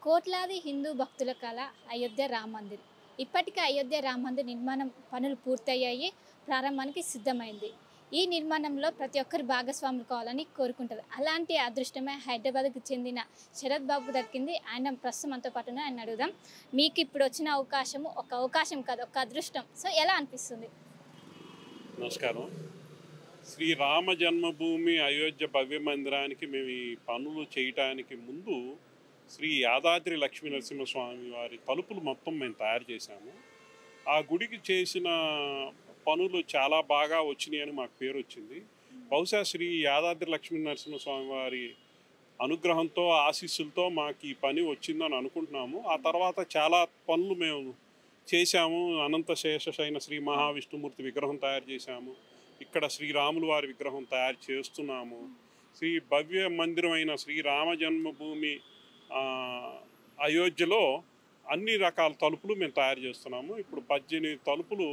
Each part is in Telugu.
కోట్లాది హిందూ భక్తుల కల అయోధ్య రామ మందిర్. ఇప్పటికే అయోధ్య రామ మందిర్ నిర్మాణం పనులు పూర్తయ్యాయి, ప్రారంభానికి సిద్ధమైంది. ఈ నిర్మాణంలో ప్రతి ఒక్కరు భాగస్వాములు కావాలని కోరుకుంటారు. అలాంటి అదృష్టమే హైదరాబాద్కు చెందిన శరత్ బాబుకు దక్కింది. ఆయన ప్రస్తుతం మనతో పాటు ఆయన అడుగుదాం. మీకు ఇప్పుడు వచ్చిన అవకాశము ఒక అవకాశం కాదు, ఒక అదృష్టం. సో ఎలా అనిపిస్తుంది? నమస్కారం. శ్రీరామ జన్మభూమి అయోధ్య భవ్య మందిరానికి మేము ఈ పనులు చేయటానికి ముందు శ్రీ యాదాద్రి లక్ష్మీ నరసింహస్వామి వారి తలుపులు మొత్తం మేము తయారు చేశాము. ఆ గుడికి చేసిన పనులు చాలా బాగా వచ్చినాయని మాకు పేరు వచ్చింది. బహుశా శ్రీ యాదాద్రి లక్ష్మీ నరసింహస్వామి వారి అనుగ్రహంతో ఆశీస్సులతో మాకు ఈ పని వచ్చిందని అనుకుంటున్నాము. ఆ తర్వాత చాలా పనులు మేము చేశాము. అనంత శేషశయన శ్రీ మహావిష్ణుమూర్తి విగ్రహం తయారు చేశాము. ఇక్కడ శ్రీరాములు వారి విగ్రహం తయారు చేస్తున్నాము. శ్రీ భవ్య మందిరం అయిన శ్రీరామ జన్మభూమి అయోధ్యలో అన్ని రకాల తలుపులు మేము తయారు చేస్తున్నాము. ఇప్పుడు 18 తలుపులు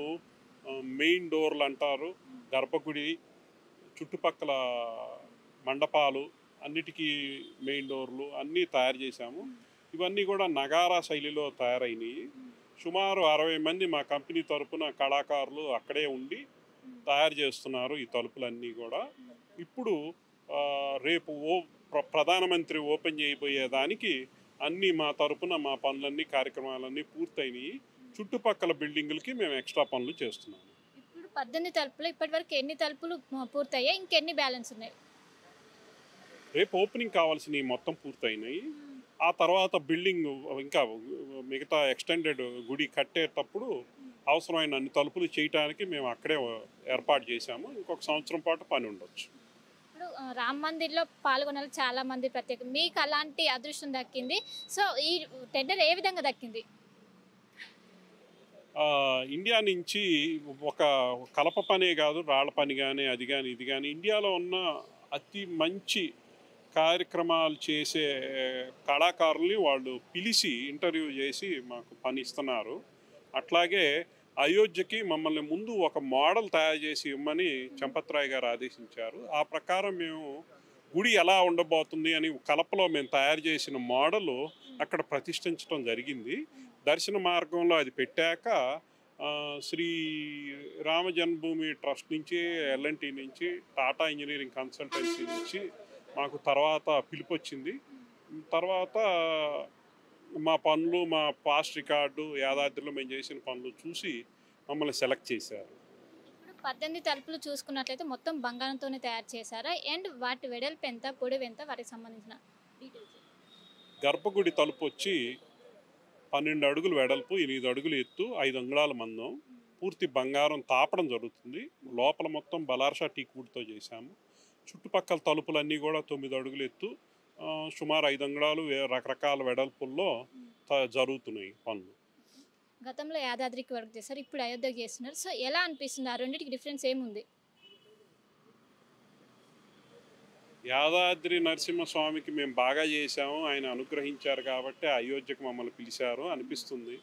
మెయిన్ డోర్లు అంటారు. గర్భగుడి చుట్టుపక్కల మండపాలు అన్నిటికీ మెయిన్ డోర్లు అన్నీ తయారు చేశాము. ఇవన్నీ కూడా నగారా శైలిలో తయారైనవి. సుమారు 60 మంది మా కంపెనీ తరపున కళాకారులు అక్కడే ఉండి తయారు చేస్తున్నారు ఈ తలుపులన్నీ కూడా. ఇప్పుడు రేపు ప్రధానమంత్రి ఓపెన్ చేయబోయేదానికి అన్నీ మా తరపున మా పనులన్నీ కార్యక్రమాలన్నీ పూర్తయినాయి. చుట్టుపక్కల బిల్డింగులకి మేము ఎక్స్ట్రా పనులు చేస్తున్నాము. ఇప్పుడు 18 తలుపులు ఇప్పటి వరకు ఎన్ని తలుపులు పూర్తయ్యాయి, ఇంకెన్ని బ్యాలెన్స్ ఉన్నాయి? రేపు ఓపెనింగ్ కావాల్సినవి మొత్తం పూర్తయినాయి. ఆ తర్వాత బిల్డింగ్ ఇంకా మిగతా ఎక్స్టెండెడ్ గుడి కట్టేటప్పుడు అవసరమైన అన్ని తలుపులు చేయటానికి మేము అక్కడే ఏర్పాటు చేశాము. ఇంకొక సంవత్సరం పాటు పని ఉండొచ్చు. ఇప్పుడు రామ మందిర్లో పాల్గొనాలి చాలా మంది ప్రత్యేకం, మీకు అలాంటి అదృష్టం దక్కింది. సో ఈ టెండర్ ఏ విధంగా దక్కింది? ఇండియా నుంచి ఒక కలప పనే కాదు, రాళ్ల పని కానీ అది కానీ ఇది కానీ ఇండియాలో ఉన్న అతి మంచి కార్యక్రమాలు చేసే కళాకారుల్ని వాళ్ళు పిలిచి ఇంటర్వ్యూ చేసి మాకు పని ఇస్తున్నారు. అట్లాగే అయోధ్యకి మమ్మల్ని ముందు ఒక మోడల్ తయారు చేసి ఇవ్వమని చంపత్రాయ్ గారు ఆదేశించారు. ఆ ప్రకారం మేము గుడి ఎలా ఉండబోతుంది అని కలపలో మేము తయారు చేసిన మోడలు అక్కడ ప్రతిష్ఠించడం జరిగింది. దర్శన మార్గంలో అది పెట్టాక శ్రీ రామ జన్మభూమి ట్రస్ట్ నుంచి, ఎల్ఎన్టీ నుంచి, టాటా ఇంజనీరింగ్ కన్సల్టెన్సీ నుంచి మాకు తర్వాత పిలుపు వచ్చింది. తర్వాత మా పనులు, మా పాస్ట్ రికార్డు, యాదాద్రిలో మేము చేసిన పనులు చూసి మమ్మల్ని సెలెక్ట్ చేశారు. ఇప్పుడు 18 తలుపులు చూసుకున్నట్లయితే మొత్తం బంగారంతోనే తయారు చేశారా? అండ్ వాటి వెడల్పు ఎంత, పొడవు ఎంత, వాటికి సంబంధించిన డీటెయిల్స్? గర్భగుడి తలుపు వచ్చి 12 అడుగులు వెడల్పు, 8 అడుగులు ఎత్తు, 5 అంగుళాల మందం, పూర్తి బంగారం తాపడం జరుగుతుంది. లోపల మొత్తం బలార్షా టీక్ వుడ్తో చేశాము. చుట్టుపక్కల తలుపులన్నీ కూడా 9 అడుగులు ఎత్తు, సుమారు 5 అంగుళాలు రకరకాల వెడల్పుల్లో జరుగుతున్నాయి పనులు. గతంలో యాదాద్రికి వర్క్ చేశారు, ఇప్పుడు అయోధ్యకి చేస్తున్నారు. సో ఎలా అనిపిస్తుంది? ఆ రెండింటికి డిఫరెన్స్ ఏముంది? యాదాద్రి నరసింహస్వామికి మేము బాగా చేశాము, ఆయన అనుగ్రహించారు కాబట్టి అయోధ్యకు మమ్మల్ని పిలిచారు అనిపిస్తుంది.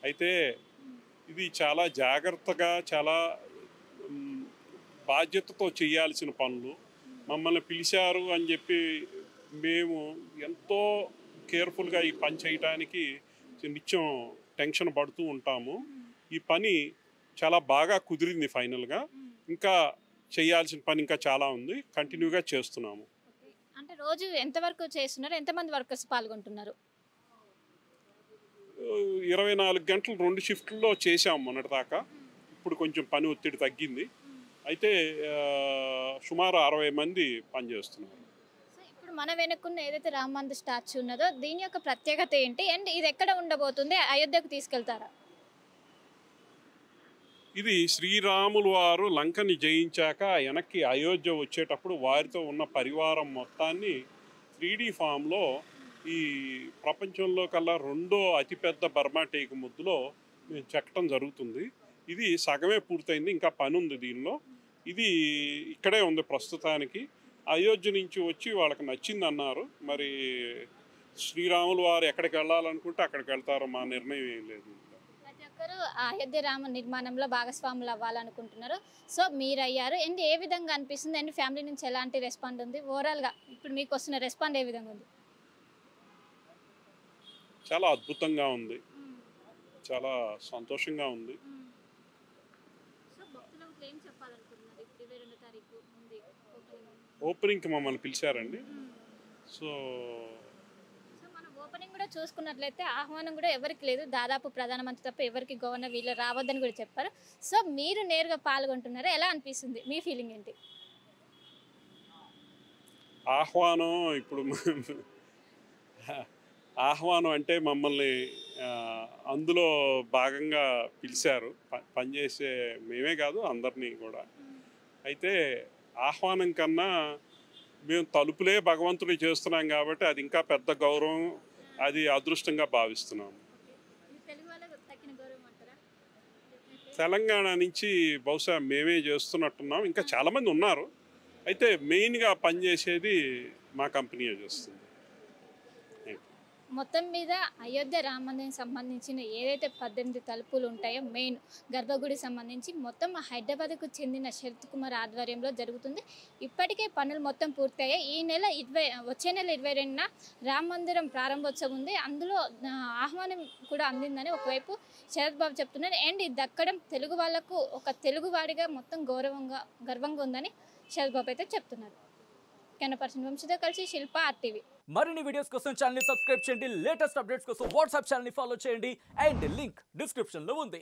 అయితే ఇది చాలా జాగ్రత్తగా, చాలా బాధ్యతతో చేయాల్సిన పనులు. మమ్మల్ని పిలిచారు అని చెప్పి మేము ఎంతో కేర్ఫుల్గా ఈ పని చేయటానికి నిత్యం టెన్షన్ పడుతూ ఉంటాము. ఈ పని చాలా బాగా కుదిరింది ఫైనల్గా. ఇంకా చేయాల్సిన పని ఇంకా చాలా ఉంది, కంటిన్యూగా చేస్తున్నాము. అంటే రోజు ఎంతవరకు చేస్తున్నారు, ఎంతమంది వర్కర్స్ పాల్గొంటున్నారు? 24 గంటలు 2 షిఫ్ట్లో చేసాము మొన్నటిదాకా. ఇప్పుడు కొంచెం పని ఒత్తిడి తగ్గింది. అయితే సుమారు 60 మంది పనిచేస్తున్నారు. సో ఇప్పుడు మన వెనుకున్న ఏదైతే రామ మందిర్ స్టాచ్యూ ఉన్నదో దీని యొక్క ప్రత్యేకత ఏంటి, అండ్ ఇది ఎక్కడ ఉండబోతుంది? అయోధ్యకు తీసుకెళ్తారా? ఇది శ్రీరాములు వారు లంకని జయించాక వెనక్కి అయోధ్య వచ్చేటప్పుడు వారితో ఉన్న పరివారం మొత్తాన్ని 3D ఫామ్లో ఈ ప్రపంచంలో కల్లా 2వ అతిపెద్ద బర్మా టేకు ముద్దులో మేము చెక్కడం జరుగుతుంది. ఇది సగమే పూర్తయింది, ఇంకా పని ఉంది దీనిలో. ఇది ఇక్కడే ఉంది ప్రస్తుతానికి. అయోధ్య నుంచి వచ్చి వాళ్ళకి నచ్చింది అన్నారు. మరి శ్రీరాములు వారు ఎక్కడికి వెళ్ళాలనుకుంటే అక్కడికి వెళ్తారు, మా నిర్ణయం ఏం లేదు. ప్రతి ఒక్కరు అయోధ్య రామ నిర్మాణంలో భాగస్వాములు అవ్వాలనుకుంటున్నారు. సో మీరు అయ్యారు. అండ్ ఏ విధంగా అనిపిస్తుంది, అండ్ ఫ్యామిలీ నుంచి ఎలాంటి రెస్పాండ్ ఉంది? ఓవరాల్గా ఇప్పుడు మీకు వస్తున్న రెస్పాండ్ ఏ విధంగా ఉంది? చాలా అద్భుతంగా ఉంది, చాలా సంతోషంగా ఉంది. ఓపెనింగ్కి మమ్మల్ని పిలిచారండి. సో మనం ఓపెనింగ్ కూడా చూసుకున్నట్లయితే ఆహ్వానం కూడా ఎవరికి లేదు, దాదాపు ప్రధానమంత్రి తప్ప ఎవరికి గవర్నర్ వీళ్ళు రావద్దని కూడా చెప్పారు. సో మీరు నేరుగా పాల్గొంటున్నారా, ఎలా అనిపిస్తుంది, మీ ఫీలింగ్ ఏంటి? ఆహ్వానం ఇప్పుడు ఆహ్వానం అంటే మమ్మల్ని అందులో భాగంగా పిలిచారు, పనిచేసే మేమే కాదు అందరినీ కూడా. అయితే ఆహ్వానం కన్నా మేము తలుపులే భగవంతుడి చేస్తున్నాం కాబట్టి అది ఇంకా పెద్ద గౌరవం, అది అదృష్టంగా భావిస్తున్నాము. తెలంగాణ నుంచి బహుశా మేమే చేస్తున్నట్టున్నాం, ఇంకా చాలామంది ఉన్నారు. అయితే మెయిన్గా పనిచేసేది మా కంపెనీయే చేస్తుంది. మొత్తం మీద అయోధ్య రామ మందిరానికి సంబంధించిన ఏదైతే 18 తలుపులు ఉంటాయో మెయిన్ గర్భగుడి సంబంధించి మొత్తం హైదరాబాద్కు చెందిన శరత్ కుమార్ ఆధ్వర్యంలో జరుగుతుంది. ఇప్పటికే పనులు మొత్తం పూర్తయ్యాయి. ఈ నెల వచ్చే నెల 22న రామ మందిరం ప్రారంభోత్సవం ఉంది. అందులో ఆహ్వానం కూడా అందిందని ఒకవైపు శరత్ బాబు చెప్తున్నారు. అండ్ ఇది దక్కడం తెలుగు వాళ్లకు ఒక తెలుగువాడిగా మొత్తం గర్వంగా ఉందని శరత్ బాబు అయితే చెప్తున్నారు. కెమెరా పర్సన్ వంశీతో కలిసి శిల్ప, RTV. మరిన్ని వీడియోస్ కోసం ఛానల్ ని సబ్స్క్రైబ్ చేయండి, లేటెస్ట్ అప్డేట్స్ కోసం వాట్సాప్ ఛానల్ ని ఫాలో చేయండి అండ్ లింక్ డిస్క్రిప్షన్ లో ఉంది.